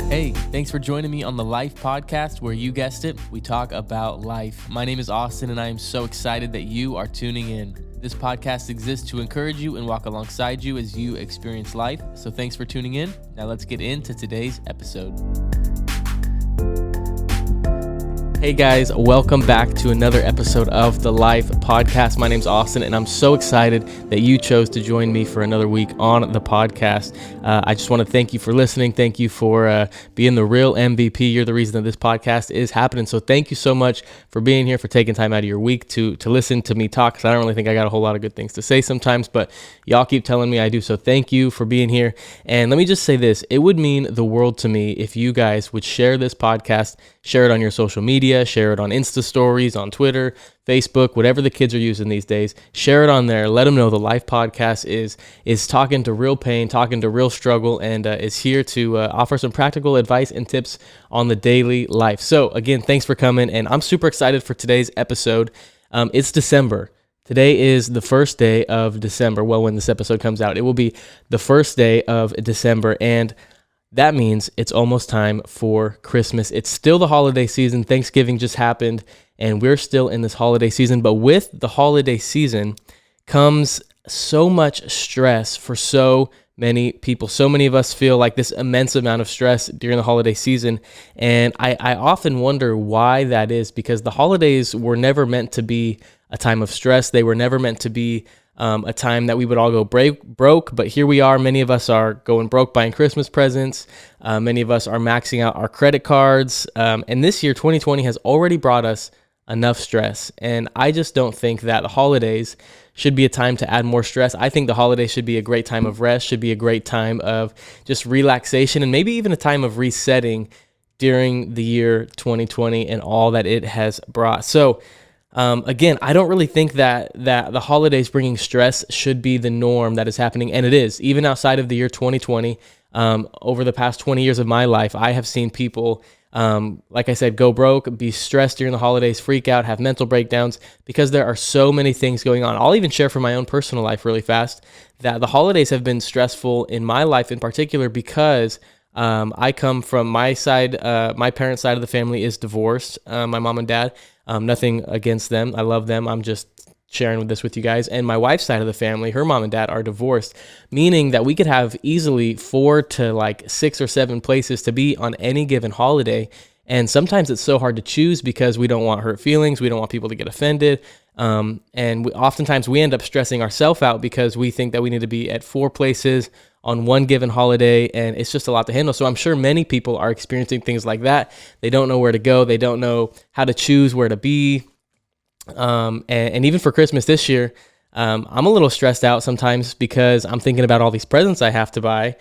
Hey, thanks for joining me on the Life Podcast, where you guessed it, we talk about life. My name is Austin, and I am so excited that you are tuning in. This podcast exists to encourage you and walk alongside you as you experience life. So thanks for tuning in. Now let's get into today's episode. Hey guys, welcome back to another episode of the Life Podcast. My name's Austin, and I'm so excited that you chose to join me for another week on the podcast. I just want to thank you for listening. Thank you for being the real MVP. You're the reason that this podcast is happening. So thank you so much for being here, for taking time out of your week to listen to me talk, because I don't really think I got a whole lot of good things to say sometimes, but y'all keep telling me I do. So thank you for being here. And let me just say this. It would mean the world to me if you guys would share this podcast, share it on your social media, share it on Insta stories, on Twitter, Facebook, whatever the kids are using these days. Share it on there. Let them know the Life Podcast is talking to real pain, talking to real struggle, and is here to offer some practical advice and tips on the daily life. So again, thanks for coming, and I'm super excited for today's episode. It's December. Today is the first day of December. Well, when this episode comes out, it will be the first day of December, and that means it's almost time for Christmas. It's still the holiday season. Thanksgiving just happened, and we're still in this holiday season. But with the holiday season comes so much stress for so many people. So many of us feel like this immense amount of stress during the holiday season. And I often wonder why that is, because the holidays were never meant to be a time of stress. They were never meant to be a time that we would all go broke, but here we are. Many of us are going broke buying Christmas presents. Many of us are maxing out our credit cards. And this year, 2020, has already brought us enough stress. And I just don't think that the holidays should be a time to add more stress. I think the holidays should be a great time of rest, should be a great time of just relaxation, and maybe even a time of resetting during the year 2020 and all that it has brought. So again, I don't really think that the holidays bringing stress should be the norm that is happening, and it is. Even outside of the year 2020, over the past 20 years of my life, I have seen people, like I said, go broke, be stressed during the holidays, freak out, have mental breakdowns, because there are so many things going on. I'll even share from my own personal life really fast that the holidays have been stressful in my life in particular because I come from my side, my parents' side of the family is divorced, my mom and dad. Nothing against them. I love them. I'm just sharing this with you guys. And my wife's side of the family, her mom and dad are divorced, meaning that we could have easily 4 to like 6 or 7 places to be on any given holiday. And sometimes it's so hard to choose because we don't want hurt feelings. We don't want people to get offended. Oftentimes we end up stressing ourselves out because we think that we need to be at 4 places on one given holiday, and it's just a lot to handle. So I'm sure many people are experiencing things like that. They don't know where to go. They don't know how to choose where to be. And even for Christmas this year, I'm a little stressed out sometimes because I'm thinking about all these presents I have to buy,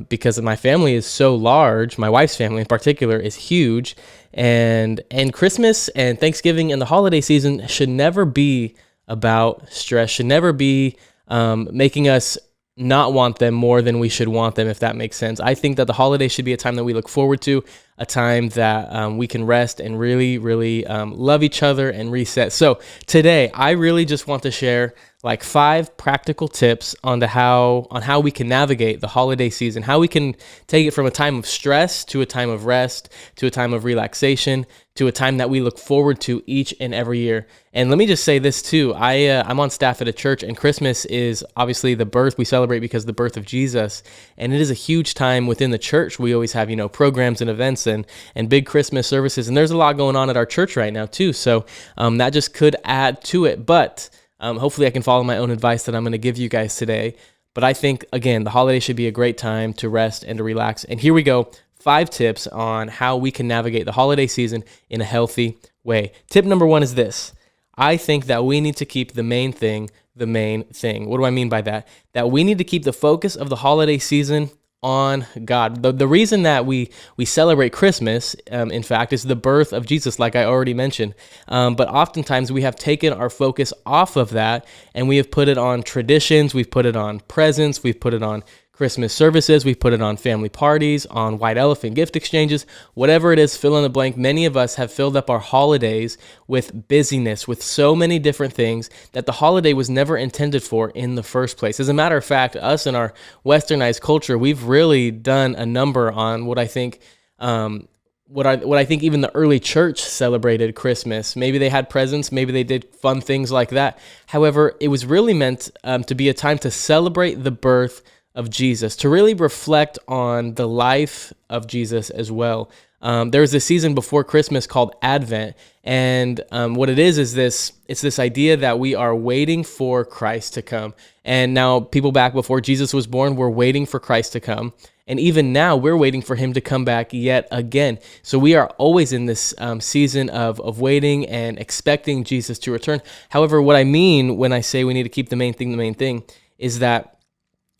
because my family is so large. My wife's family in particular is huge, and Christmas and Thanksgiving and the holiday season should never be about stress, should never be making us not want them more than we should want them, if that makes sense. I think that the holidays should be a time that we look forward to, a time that we can rest and really, really love each other and reset. So today, I really just want to share like 5 practical tips on how we can navigate the holiday season, how we can take it from a time of stress to a time of rest, to a time of relaxation, to a time that we look forward to each and every year. And let me just say this too. I'm on staff at a church, and Christmas is obviously the birth. We celebrate because of the birth of Jesus. And it is a huge time within the church. We always have, programs and events and big Christmas services. And there's a lot going on at our church right now too. So that just could add to it. But hopefully I can follow my own advice that I'm going to give you guys today. But I think, again, the holiday should be a great time to rest and to relax. And here we go. 5 tips on how we can navigate the holiday season in a healthy way. Tip number 1 is this. I think that we need to keep the main thing the main thing. What do I mean by that? That we need to keep the focus of the holiday season on God. The reason that we celebrate Christmas, in fact, is the birth of Jesus, like I already mentioned. But oftentimes we have taken our focus off of that, and we have put it on traditions, we've put it on presents, we've put it on Christmas services. We've put it on family parties, on white elephant gift exchanges, whatever it is, fill in the blank. Many of us have filled up our holidays with busyness, with so many different things that the holiday was never intended for in the first place. As a matter of fact, us in our westernized culture, we've really done a number on what I think even the early church celebrated Christmas. Maybe they had presents, maybe they did fun things like that. However, it was really meant to be a time to celebrate the birth of Jesus, to really reflect on the life of Jesus as well. There's this season before Christmas called Advent, and what it is it's this idea that we are waiting for Christ to come. And now people back before Jesus was born were waiting for Christ to come. And even now, we're waiting for him to come back yet again. So we are always in this season of waiting and expecting Jesus to return. However, what I mean when I say we need to keep the main thing, is that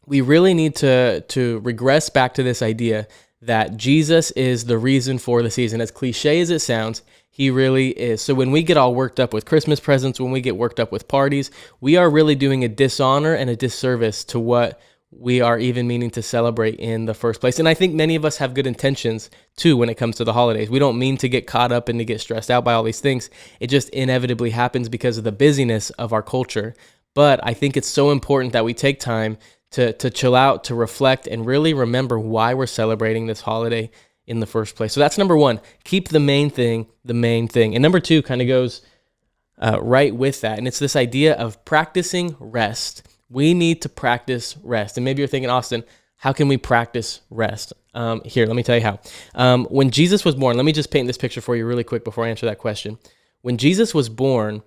we really need to regress back to this idea that Jesus is the reason for the season. As cliche as it sounds, he really is. So when we get all worked up with Christmas presents, when we get worked up with parties, we are really doing a dishonor and a disservice to what we are even meaning to celebrate in the first place. And I think many of us have good intentions too when it comes to the holidays. We don't mean to get caught up and to get stressed out by all these things. It just inevitably happens because of the busyness of our culture. But I think it's so important that we take time to chill out, to reflect, and really remember why we're celebrating this holiday in the first place. So that's number one. Keep the main thing the main thing. And number two kind of goes right with that. And it's this idea of practicing rest. We need to practice rest. And maybe you're thinking, Austin, how can we practice rest? Here, let me tell you how. When Jesus was born, let me just paint this picture for you really quick before I answer that question. When Jesus was born,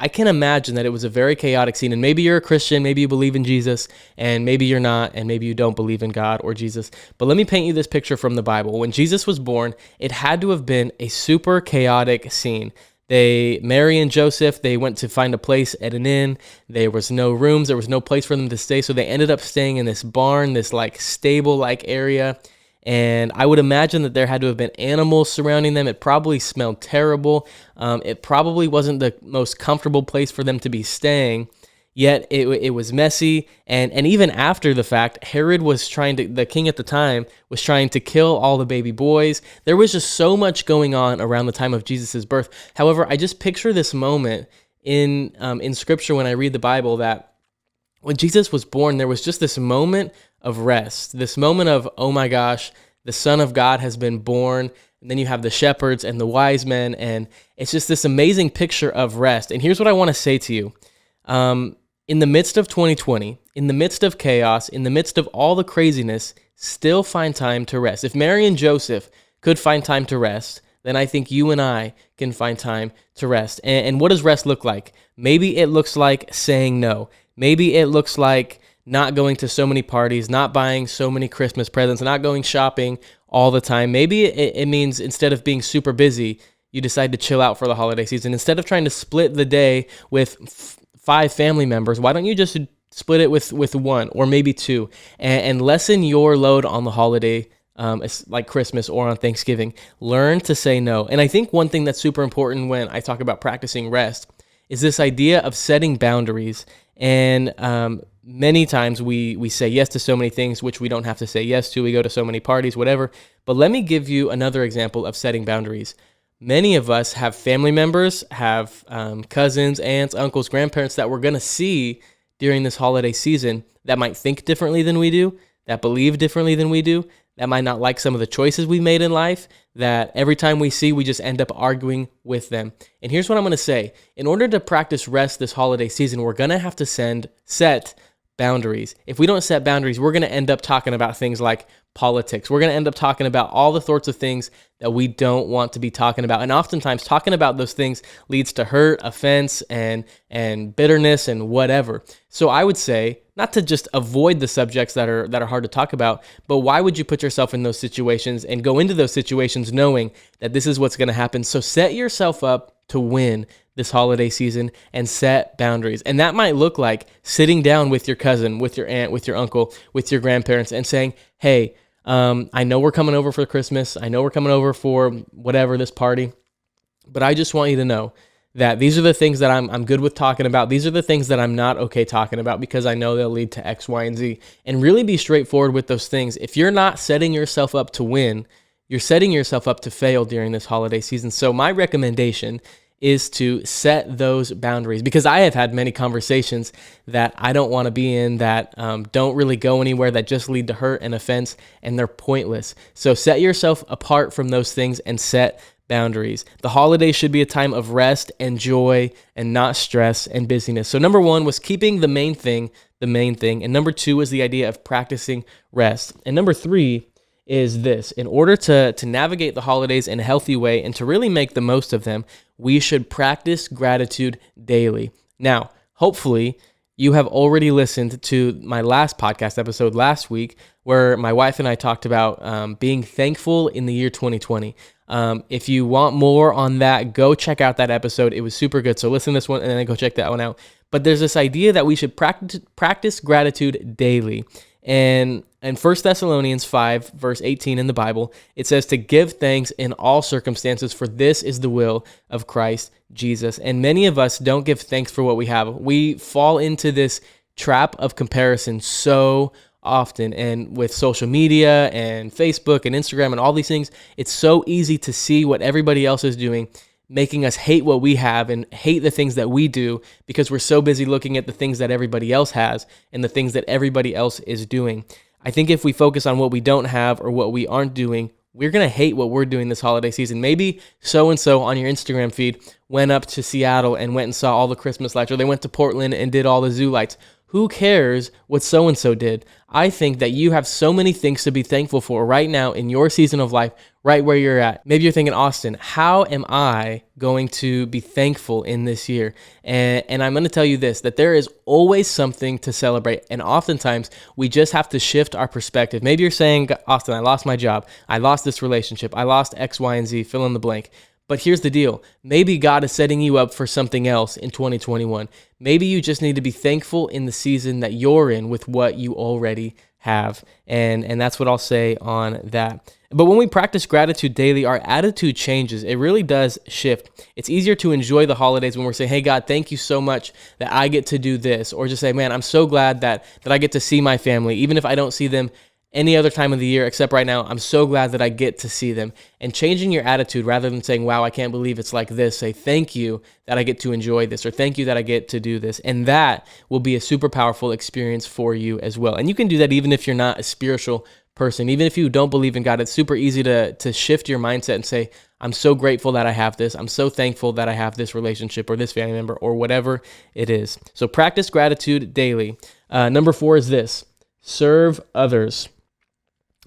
I can imagine that it was a very chaotic scene. And maybe you're a Christian, maybe you believe in Jesus, and maybe you're not, and maybe you don't believe in God or Jesus. But let me paint you this picture from the Bible. When Jesus was born, it had to have been a super chaotic scene. Mary and Joseph, they went to find a place at an inn. There was no rooms. There was no place for them to stay. So they ended up staying in this barn, this like stable-like area. And I would imagine that there had to have been animals surrounding them. It probably smelled terrible. It probably wasn't the most comfortable place for them to be staying. Yet it was messy, and even after the fact, Herod was the king at the time, was trying to kill all the baby boys. There was just so much going on around the time of Jesus' birth. However, I just picture this moment in Scripture when I read the Bible that when Jesus was born, there was just this moment of rest, this moment of, oh my gosh, the Son of God has been born. And then you have the shepherds and the wise men, and it's just this amazing picture of rest. And here's what I want to say to you. In the midst of 2020, in the midst of chaos, in the midst of all the craziness, still find time to rest. If Mary and Joseph could find time to rest, then I think you and I can find time to rest. And what does rest look like? Maybe it looks like saying no. Maybe it looks like not going to so many parties, not buying so many Christmas presents, not going shopping all the time. Maybe it means instead of being super busy, you decide to chill out for the holiday season. Instead of trying to split the day with 5 family members, why don't you just split it with one or maybe 2 and lessen your load on the holiday, like Christmas or on Thanksgiving. Learn to say no. And I think one thing that's super important when I talk about practicing rest is this idea of setting boundaries. And many times we say yes to so many things which we don't have to say yes to. We go to so many parties, whatever. But let me give you another example of setting boundaries. Many of us have family members, have cousins, aunts, uncles, grandparents that we're going to see during this holiday season that might think differently than we do, that believe differently than we do, that might not like some of the choices we've made in life, that every time we see, we just end up arguing with them. And here's what I'm going to say. In order to practice rest this holiday season, we're going to have to set boundaries. If we don't set boundaries, we're going to end up talking about things like politics. We're going to end up talking about all the sorts of things that we don't want to be talking about. And oftentimes talking about those things leads to hurt, offense, and bitterness and whatever. So I would say not to just avoid the subjects that are hard to talk about, but why would you put yourself in those situations and go into those situations knowing that this is what's going to happen? So set yourself up to win this holiday season and set boundaries. And that might look like sitting down with your cousin, with your aunt, with your uncle, with your grandparents and saying, hey, I know we're coming over for Christmas. I know we're coming over for whatever, this party, but I just want you to know that these are the things that I'm good with talking about. These are the things that I'm not okay talking about because I know they'll lead to X, Y, and Z. And really be straightforward with those things. If you're not setting yourself up to win, you're setting yourself up to fail during this holiday season. So my recommendation is to set those boundaries, because I have had many conversations that I don't want to be in, that don't really go anywhere, that just lead to hurt and offense, and they're pointless. So set yourself apart from those things and set boundaries. The holidays should be a time of rest and joy and not stress and busyness. So number one was keeping the main thing. And number two was the idea of practicing rest. And number three is this: in order to navigate the holidays in a healthy way and to really make the most of them, we should practice gratitude daily. Now, hopefully, you have already listened to my last podcast episode last week, where my wife and I talked about being thankful in the year 2020. If you want more on that, go check out that episode. It was super good. So listen to this one and then go check that one out. But there's this idea that we should practice gratitude daily. And in 1 Thessalonians 5, verse 18 in the Bible, it says to give thanks in all circumstances, for this is the will of Christ Jesus. And many of us don't give thanks for what we have. We fall into this trap of comparison so often. And with social media and Facebook and Instagram and all these things, it's so easy to see what everybody else is doing, making us hate what we have and hate the things that we do, because we're so busy looking at the things that everybody else has and the things that everybody else is doing. I think if we focus on what we don't have or what we aren't doing, we're going to hate what we're doing this holiday season. Maybe so-and-so on your Instagram feed went up to Seattle and went and saw all the Christmas lights, or they went to Portland and did all the zoo lights. Who cares what so-and-so did? I think that you have so many things to be thankful for right now in your season of life, right where you're at. Maybe you're thinking, Austin, how am I going to be thankful in this year? And I'm going to tell you this, that there is always something to celebrate. And oftentimes we just have to shift our perspective. Maybe you're saying, Austin, I lost my job. I lost this relationship. I lost X, Y, and Z, fill in the blank. But here's the deal. Maybe God is setting you up for something else in 2021. Maybe you just need to be thankful in the season that you're in with what you already have. And that's what I'll say on that. But when we practice gratitude daily, our attitude changes. It really does shift. It's easier to enjoy the holidays when we're saying, hey, God, thank you so much that I get to do this. Or just say, man, I'm so glad that I get to see my family, even if I don't see them any other time of the year except right now. I'm so glad that I get to see them. And changing your attitude, rather than saying, wow, I can't believe it's like this, say, thank you that I get to enjoy this, or thank you that I get to do this. And that will be a super powerful experience for you as well. And you can do that even if you're not a spiritual person, even if you don't believe in God. It's super easy to shift your mindset and say, I'm so grateful that I have this. I'm so thankful that I have this relationship or this family member or whatever it is. So practice gratitude daily. Number 4 is this: serve others.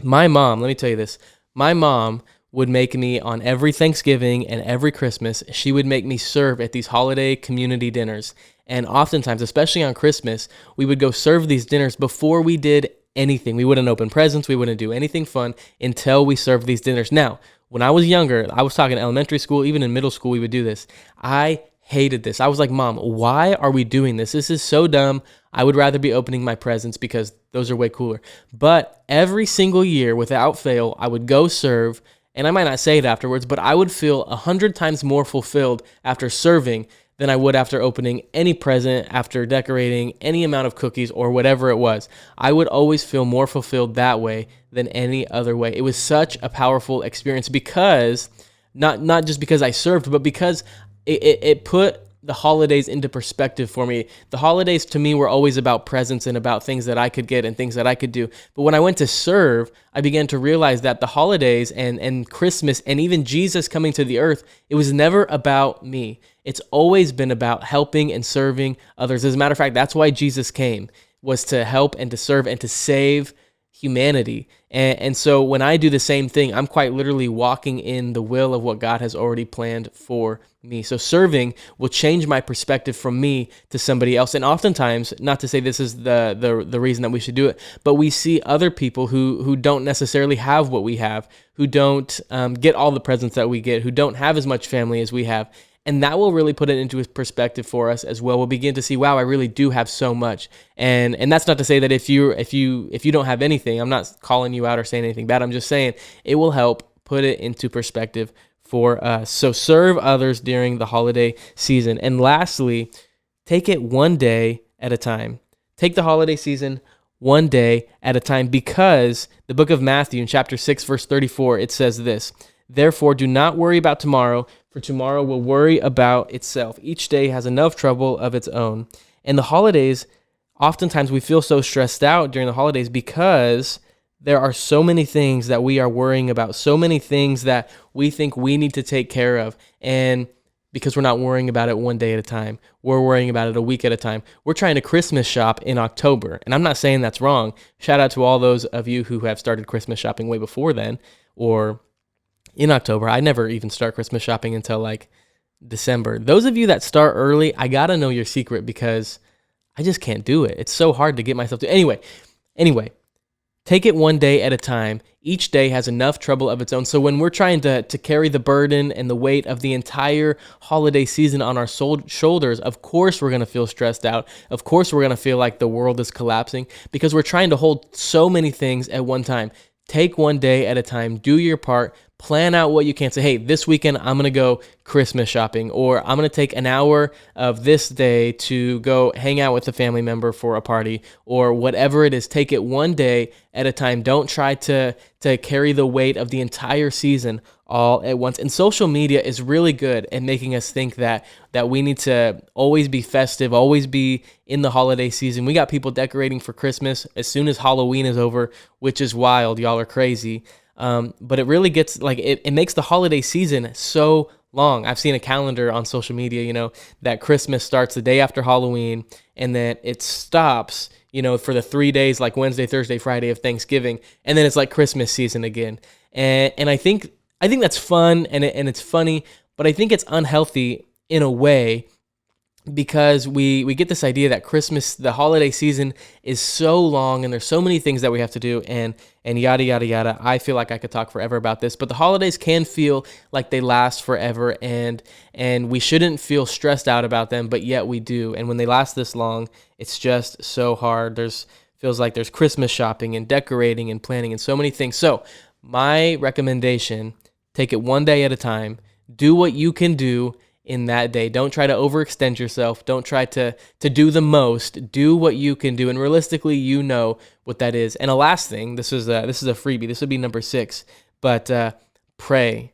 My mom, let me tell you this, my mom would make me, on every Thanksgiving and every Christmas, she would make me serve at these holiday community dinners. And oftentimes, especially on Christmas, we would go serve these dinners before we did anything. We wouldn't open presents, we wouldn't do anything fun until we served these dinners. Now, when I was younger, I was talking elementary school, even in middle school, we would do this. I hated this. I was like, Mom, why are we doing this? This is so dumb. I would rather be opening my presents because those are way cooler. But every single year, without fail, I would go serve, and I might not say it afterwards, but I would feel 100 times more fulfilled after serving than I would after opening any present, after decorating any amount of cookies or whatever it was. I would always feel more fulfilled that way than any other way. It was such a powerful experience, because not just because I served, but because it put the holidays into perspective for me. The holidays to me were always about presents and about things that I could get and things that I could do. But when I went to serve, I began to realize that the holidays and Christmas and even Jesus coming to the earth, it was never about me. It's always been about helping and serving others. As a matter of fact, that's why Jesus came, was to help and to serve and to save humanity. And so when I do the same thing, I'm quite literally walking in the will of what God has already planned for me. So serving will change my perspective from me to somebody else. And oftentimes, not to say this is the reason that we should do it, but we see other people who don't necessarily have what we have, who don't get all the presents that we get, who don't have as much family as we have. And that will really put it into perspective for us as well. We'll begin to see, wow, I really do have so much. And that's not to say that if you don't have anything, I'm not calling you out or saying anything bad. I'm just saying it will help put it into perspective for us. So serve others during the holiday season. And lastly, take it one day at a time. Take the holiday season one day at a time, because the book of Matthew in chapter 6, verse 34, it says this: "Therefore, do not worry about tomorrow, for tomorrow will worry about itself. Each day has enough trouble of its own." And the holidays, oftentimes we feel so stressed out during the holidays because there are so many things that we are worrying about, so many things that we think we need to take care of. And because we're not worrying about it one day at a time, we're worrying about it a week at a time. We're trying to Christmas shop in October. And I'm not saying that's wrong. Shout out to all those of you who have started Christmas shopping way before then, or in October. I never even start Christmas shopping until like December. Those of you that start early, I gotta know your secret, because I just can't do it. It's so hard to get myself to. Anyway, take it one day at a time. Each day has enough trouble of its own. So when we're trying to carry the burden and the weight of the entire holiday season on our shoulders, of course we're going to feel stressed out. Of course we're going to feel like the world is collapsing, because we're trying to hold so many things at one time. Take one day at a time. Do your part. Plan out what you can. Say, hey, this weekend I'm going to go Christmas shopping, or I'm going to take an hour of this day to go hang out with a family member for a party, or whatever it is. Take it one day at a time. Don't try to carry the weight of the entire season all at once. And social media is really good at making us think that we need to always be festive, always be in the holiday season. We got people decorating for Christmas as soon as Halloween is over, which is wild. Y'all are crazy. But it really gets like, it makes the holiday season so long. I've seen a calendar on social media, that Christmas starts the day after Halloween, and then it stops, for the 3 days, like Wednesday, Thursday, Friday of Thanksgiving. And then it's like Christmas season again. And I think that's fun and it's funny, but I think it's unhealthy in a way, because we get this idea that Christmas, the holiday season, is so long and there's so many things that we have to do, and yada, yada, yada. I feel like I could talk forever about this, but the holidays can feel like they last forever, and we shouldn't feel stressed out about them, but yet we do. And when they last this long, it's just so hard. Feels like there's Christmas shopping and decorating and planning and so many things. So my recommendation, take it one day at a time. Do what you can do in that day. Don't try to overextend yourself. Don't try to do the most. Do what you can do, and realistically, you know what that is. And a last thing, this is a freebie. This would be number 6. But pray,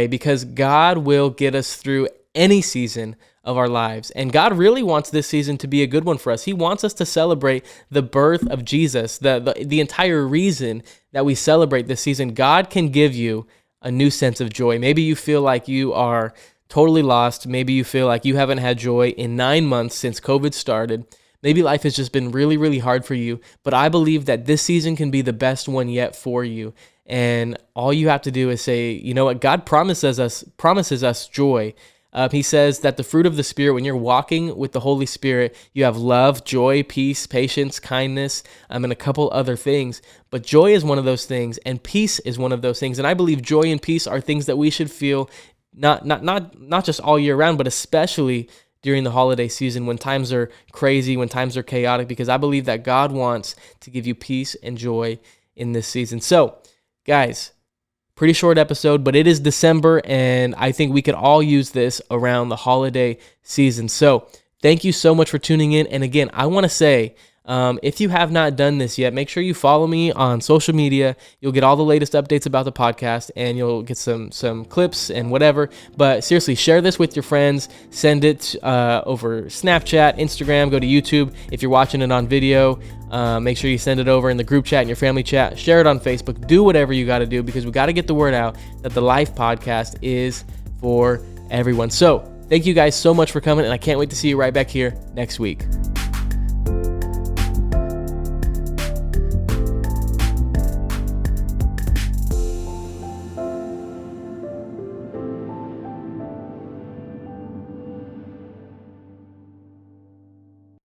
because God will get us through any season of our lives. And God really wants this season to be a good one for us. He wants us to celebrate the birth of Jesus, the entire reason that we celebrate this season. God can give you a new sense of joy. Maybe you feel like you are totally lost. Maybe you feel like you haven't had joy in 9 months since COVID started. Maybe life has just been really, really hard for you. But I believe that this season can be the best one yet for you. And all you have to do is say, you know what? God promises us joy. He says that the fruit of the Spirit, when you're walking with the Holy Spirit, you have love, joy, peace, patience, kindness, and a couple other things. But joy is one of those things, and peace is one of those things. And I believe joy and peace are things that we should feel not just all year round, but especially during the holiday season when times are crazy, when times are chaotic, because I believe that God wants to give you peace and joy in this season. So, guys, pretty short episode, but it is December, and I think we could all use this around the holiday season. So thank you so much for tuning in. And again, I want to say, if you have not done this yet, make sure you follow me on social media. You'll get all the latest updates about the podcast, and you'll get some clips and whatever. But seriously, share this with your friends. Send it over Snapchat, Instagram, go to YouTube. If you're watching it on video, make sure you send it over in the group chat and your family chat. Share it on Facebook. Do whatever you got to do, because we got to get the word out that the Life Podcast is for everyone. So thank you guys so much for coming, and I can't wait to see you right back here next week.